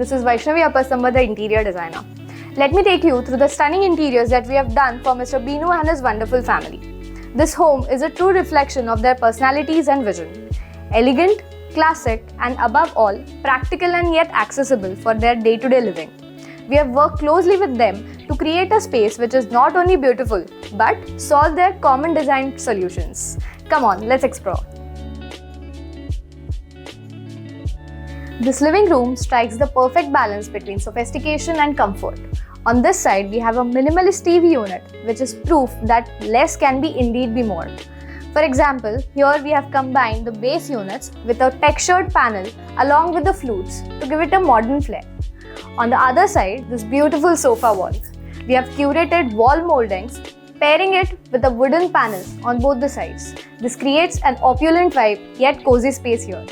this is Vaishnavi Appasamba, the interior designer. Let me take you through the stunning interiors that we have done for Mr. Binu and his wonderful family. This home is a true reflection of their personalities and vision. Elegant, classic, and above all, practical and yet accessible for their day-to-day living. We have worked closely with them to create a space which is not only beautiful but solve their common design solutions. Come on, let's explore. This living room strikes the perfect balance between sophistication and comfort. On this side, we have a minimalist TV unit, which is proof that less can indeed be more. For example, here we have combined the base units with a textured panel along with the flutes to give it a modern flair. On the other side, this beautiful sofa wall. We have curated wall moldings, pairing it with the wooden panels on both the sides. This creates an opulent vibe yet cozy space here.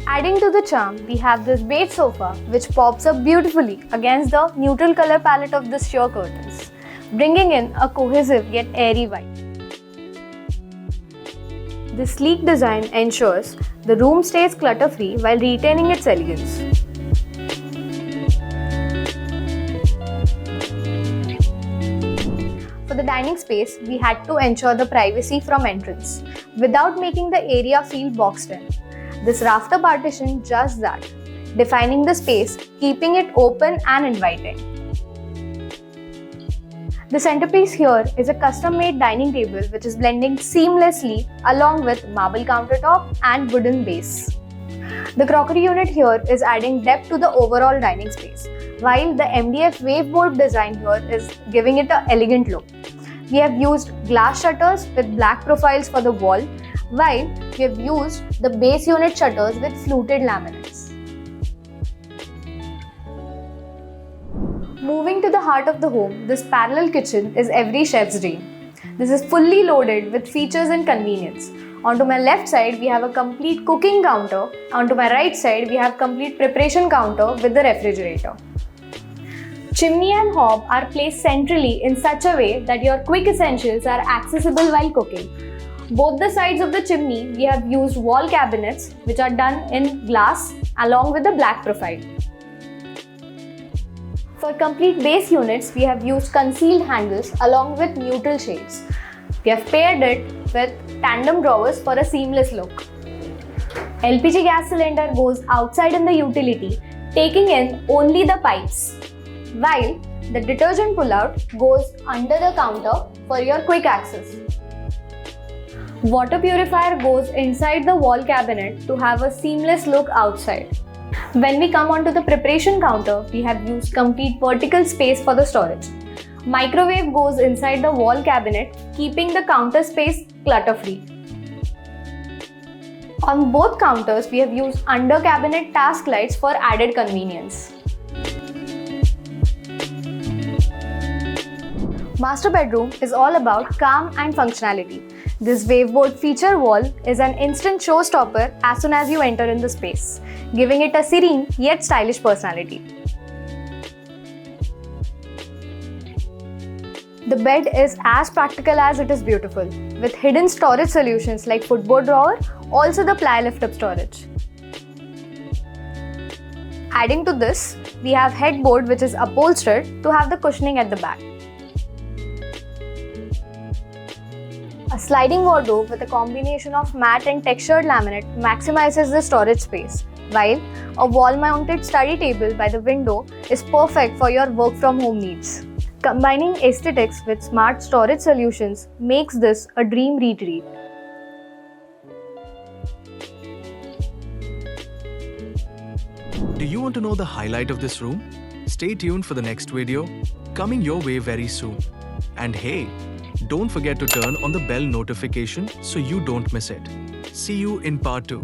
Adding to the charm, we have this beige sofa which pops up beautifully against the neutral color palette of the sheer curtains, bringing in a cohesive yet airy vibe. This sleek design ensures the room stays clutter-free while retaining its elegance. For the dining space, we had to ensure the privacy from entrance without making the area feel boxed in. This rafter partition does that, defining the space, keeping it open and inviting. The centerpiece here is a custom-made dining table which is blending seamlessly along with marble countertop and wooden base. The crockery unit here is adding depth to the overall dining space, while the MDF waveboard design here is giving it an elegant look. We have used glass shutters with black profiles for the wall, while we have used the base unit shutters with fluted laminates. Moving to the heart of the home, this parallel kitchen is every chef's dream. This is fully loaded with features and convenience. Onto my left side, we have a complete cooking counter. Onto my right side, we have complete preparation counter with the refrigerator. Chimney and hob are placed centrally in such a way that your quick essentials are accessible while cooking. Both the sides of the chimney, we have used wall cabinets which are done in glass along with the black profile. For complete base units, we have used concealed handles along with neutral shades. We have paired it with tandem drawers for a seamless look. LPG gas cylinder goes outside in the utility, taking in only the pipes, while the detergent pullout goes under the counter for your quick access. Water purifier goes inside the wall cabinet to have a seamless look outside. When we come onto the preparation counter, we have used complete vertical space for the storage. Microwave goes inside the wall cabinet, keeping the counter space clutter-free. On both counters, we have used under cabinet task lights for added convenience. Master bedroom is all about calm and functionality. This waveboard feature wall is an instant showstopper as soon as you enter in the space, giving it a serene yet stylish personality. The bed is as practical as it is beautiful, with hidden storage solutions like footboard drawer, also the ply lift-up storage. Adding to this, we have headboard which is upholstered to have the cushioning at the back. A sliding wardrobe with a combination of matte and textured laminate maximizes the storage space, while a wall-mounted study table by the window is perfect for your work-from-home needs. Combining aesthetics with smart storage solutions makes this a dream retreat. Do you want to know the highlight of this room? Stay tuned for the next video, coming your way very soon. And hey, don't forget to turn on the bell notification so you don't miss it. See you in part 2.